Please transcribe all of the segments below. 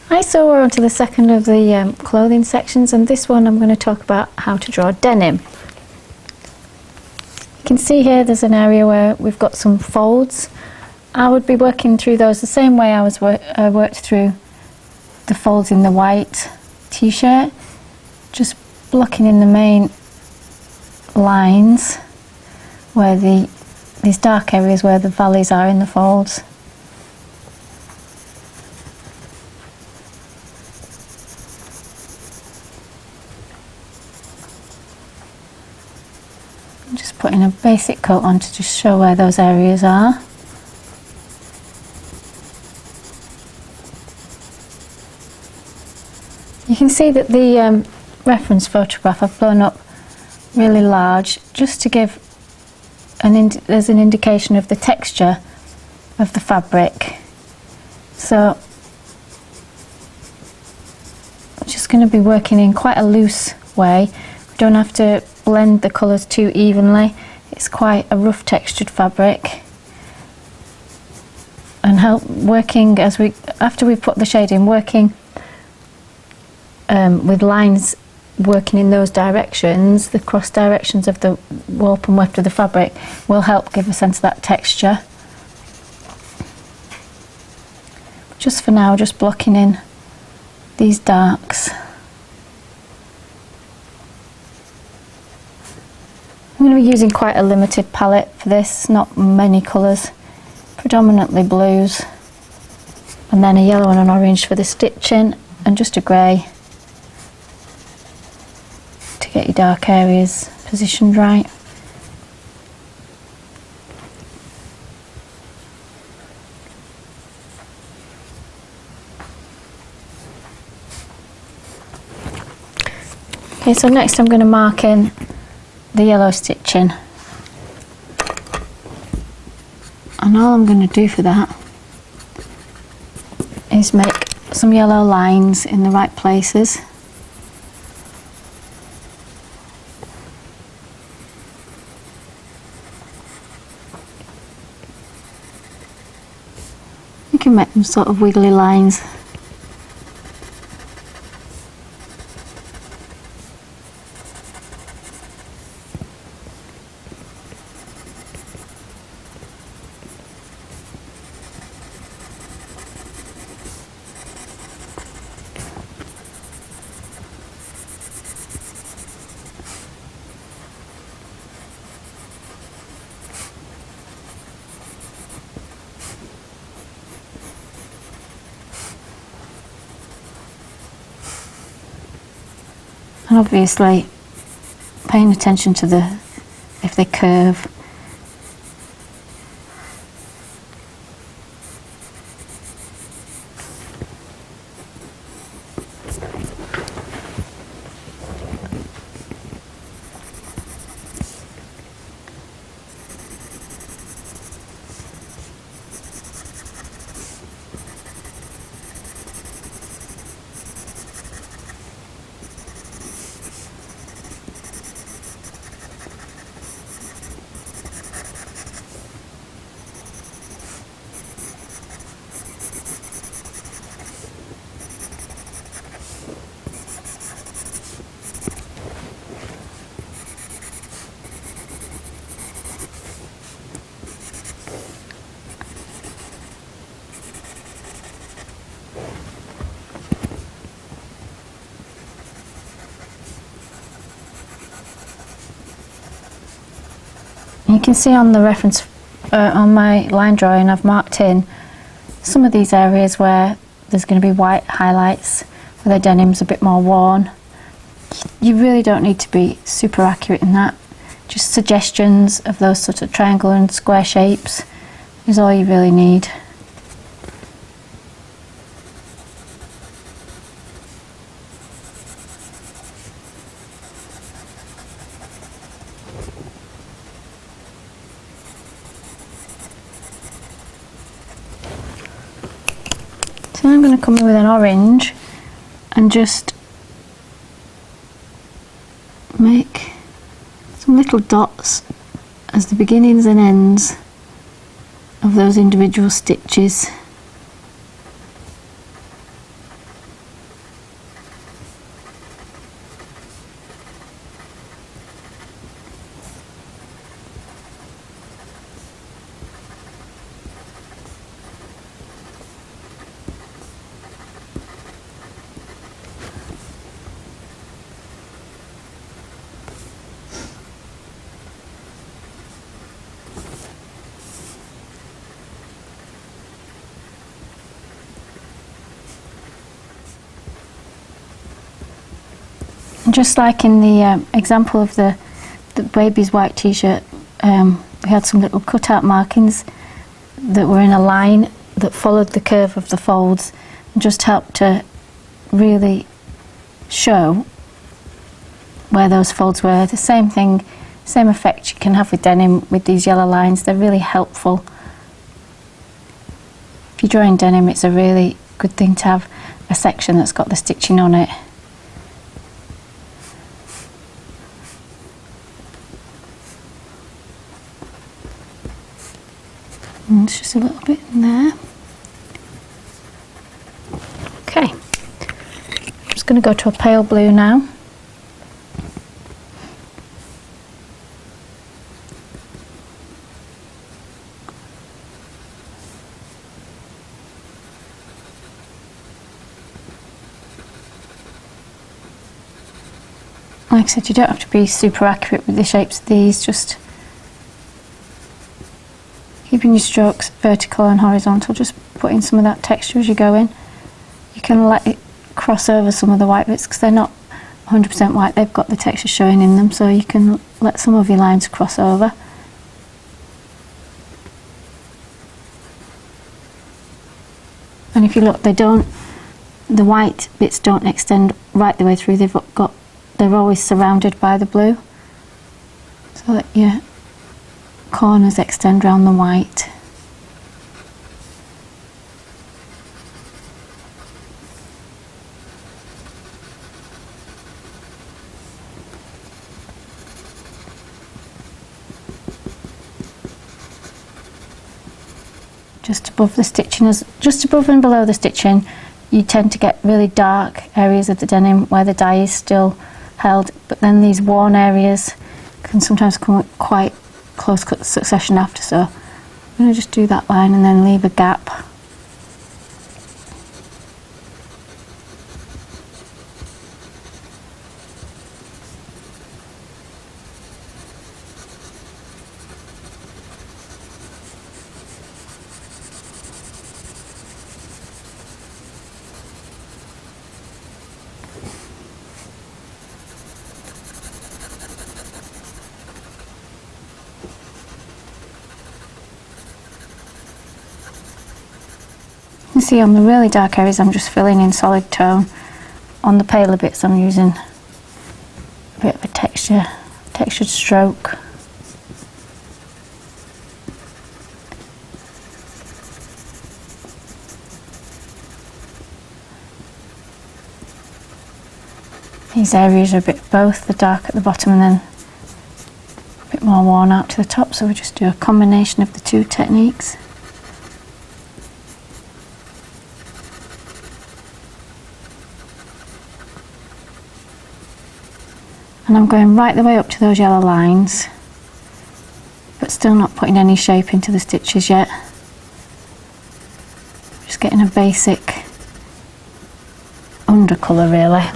Hi, so we're on to the second of the clothing sections, and this one I'm going to talk about how to draw denim. You can see here there's an area where we've got some folds. I would be working through those the same way I worked through the folds in the white t-shirt, just blocking in the main lines where these dark areas where the valleys are in the folds. Just putting a basic coat on to just show where those areas are. You can see that the reference photograph I've blown up really large just to give there's an indication of the texture of the fabric. So I'm just going to be working in quite a loose way. We don't have to blend the colours too evenly. It's quite a rough textured fabric, and working after we put the shade in, working with lines working in those directions, the cross directions of the warp and weft of the fabric will help give a sense of that texture. Just for now, just blocking in these darks. I'm going to be using quite a limited palette for this, not many colours, predominantly blues, and then a yellow and an orange for the stitching, and just a grey to get your dark areas positioned right. Okay, so next I'm going to mark in the yellow stitching, and all I'm going to do for that is make some yellow lines in the right places. You can make them sort of wiggly lines. And obviously paying attention to if they curve. You can see on the reference on my line drawing I've marked in some of these areas where there's going to be white highlights, where the denim's a bit more worn. You really don't need to be super accurate in that. Just suggestions of those sort of triangle and square shapes is all you really need. So I'm going to come in with an orange and just make some little dots as the beginnings and ends of those individual stitches. And just like in the example of the baby's white t-shirt, we had some little cut-out markings that were in a line that followed the curve of the folds and just helped to really show where those folds were. The same thing, same effect you can have with denim with these yellow lines. They're really helpful. If you're drawing denim, it's a really good thing to have a section that's got the stitching on it. And it's just a little bit in there. Okay, I'm just going to go to a pale blue now. Like I said, you don't have to be super accurate with the shapes of these, just keeping your strokes vertical and horizontal, just putting some of that texture as you go in. You can let it cross over some of the white bits because they're not 100% white, they've got the texture showing in them, so you can let some of your lines cross over. And if you look, the white bits don't extend right the way through, they're always surrounded by the blue, so that your corners extend around the white. Just above the stitching, just above and below the stitching, you tend to get really dark areas of the denim where the dye is still held, but then these worn areas can sometimes come with quite close cut succession after, so I'm going to just do that line and then leave a gap. You see on the really dark areas I'm just filling in solid tone. On the paler bits I'm using a bit of a textured stroke. These areas are a bit both, the dark at the bottom and then a bit more worn out to the top, so we just do a combination of the two techniques. And I'm going right the way up to those yellow lines, but still not putting any shape into the stitches yet. Just getting a basic undercolour really.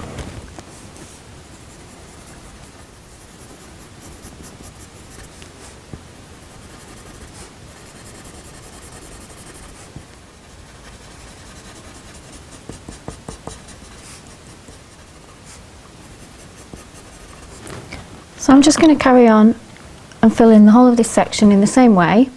So I'm just going to carry on and fill in the whole of this section in the same way.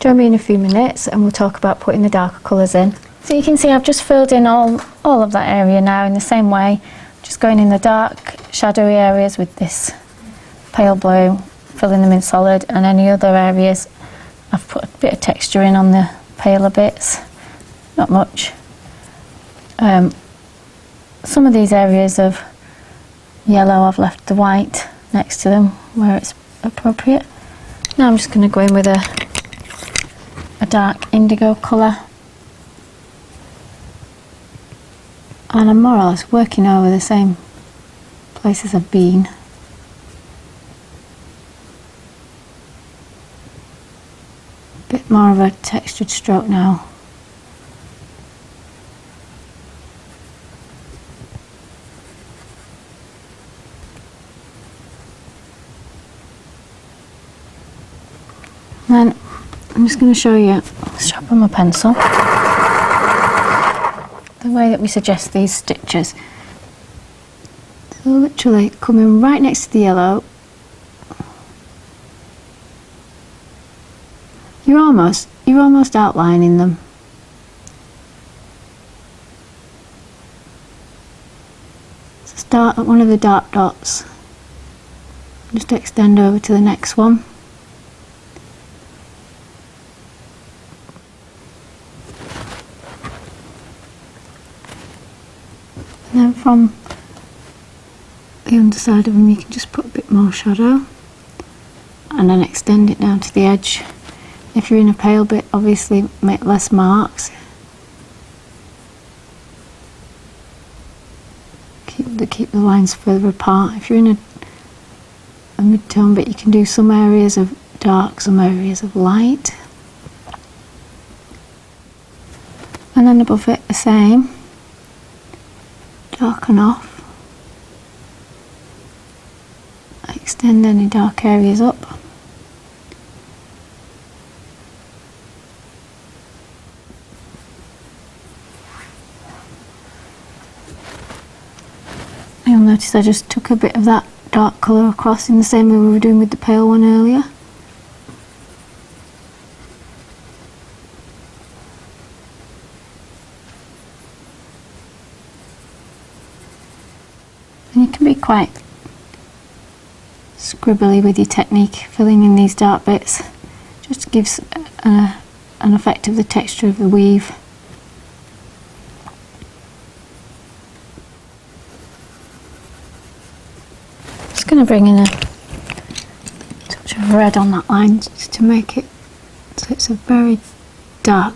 Join me in a few minutes and we'll talk about putting the darker colours in. So you can see I've just filled in all of that area now in the same way, just going in the dark shadowy areas with this pale blue, filling them in solid, and any other areas I've put a bit of texture in on the paler bits, not much. Some of these areas of yellow I've left the white next to them where it's appropriate. Now I'm just going to go in with a dark indigo colour, and I'm more or less working over the same places I've been. A bit more of a textured stroke now. Then I'm just going to show you, sharpen my pencil, the way that we suggest these stitches. So literally coming right next to the yellow, you're almost outlining them. So start at one of the dark dots, just extend over to the next one. And then from the underside of them you can just put a bit more shadow and then extend it down to the edge. If you're in a pale bit, obviously make less marks. Keep the lines further apart. If you're in a mid-tone bit, you can do some areas of dark, some areas of light. And then above it the same. Darken off. Extend any dark areas up. You'll notice I just took a bit of that dark colour across in the same way we were doing with the pale one earlier. And you can be quite scribbly with your technique, filling in these dark bits. Just gives an effect of the texture of the weave. Just going to bring in a touch of red on that line just to make it so it's a very dark.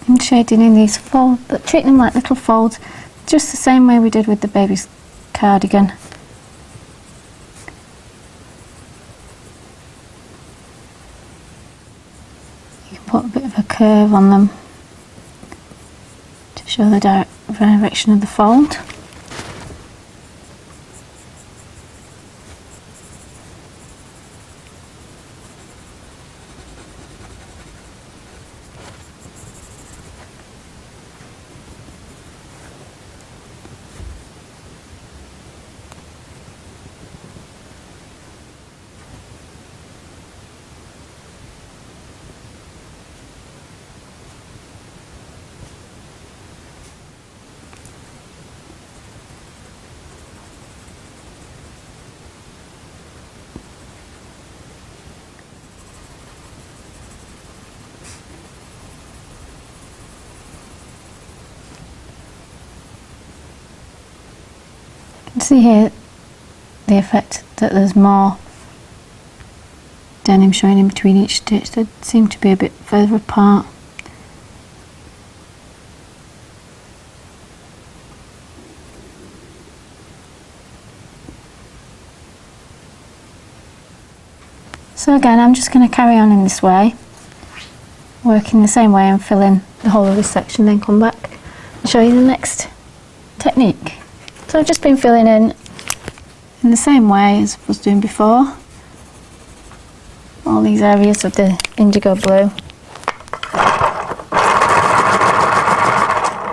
And shading in these folds, treat them like little folds, just the same way we did with the baby's cardigan. You can put a bit of a curve on them to show the direction of the fold. You can see here the effect that there's more denim showing in between each stitch. They seem to be a bit further apart. So again, I'm just going to carry on in this way, working the same way and fill in the whole of this section, then come back and show you the next technique. So I've just been filling in the same way as I was doing before, all these areas of the indigo blue.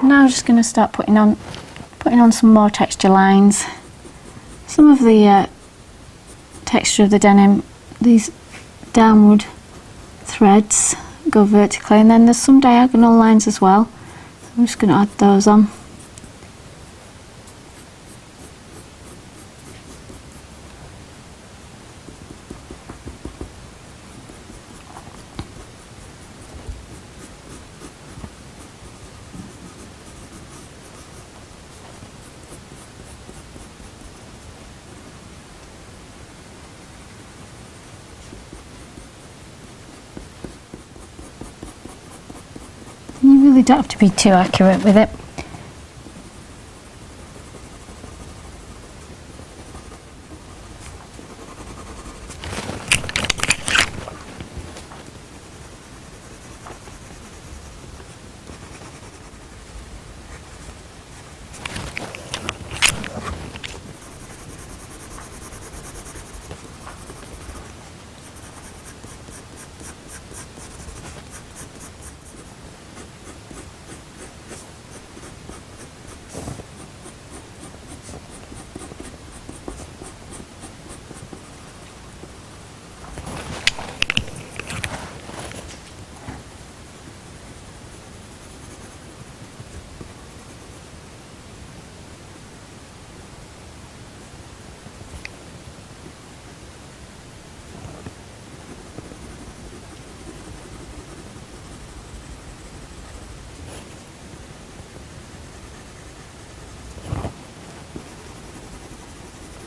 Now I'm just going to start putting on some more texture lines. Some of the texture of the denim, these downward threads go vertically, and then there's some diagonal lines as well. I'm just going to add those on. You really don't have to be too accurate with it.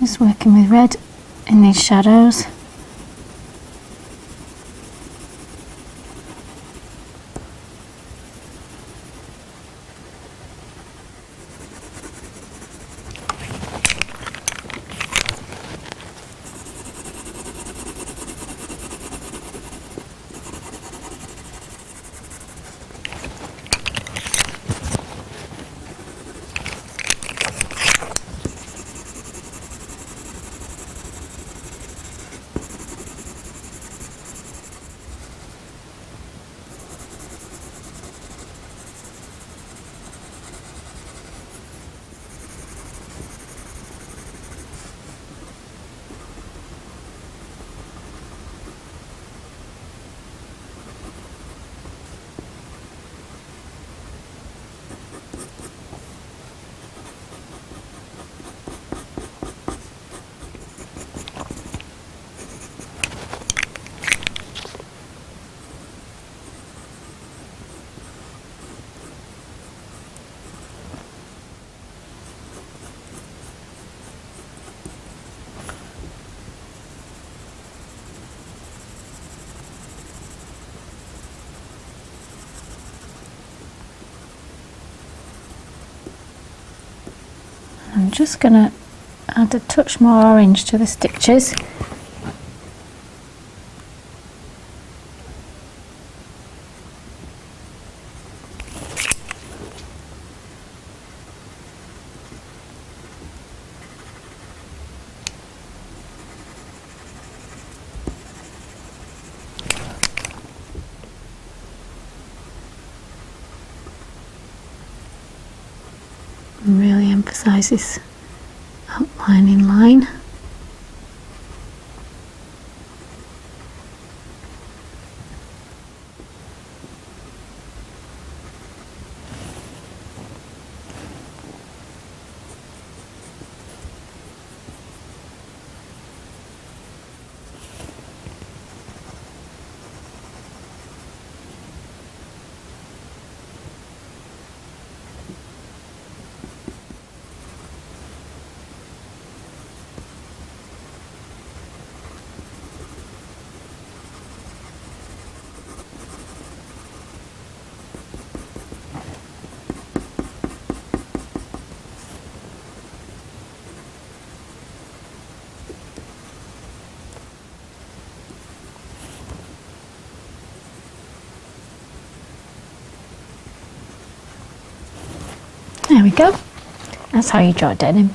Just working with red in these shadows. I'm just going to add a touch more orange to the stitches. Really emphasise this outlining line. There we go. That's how you draw denim.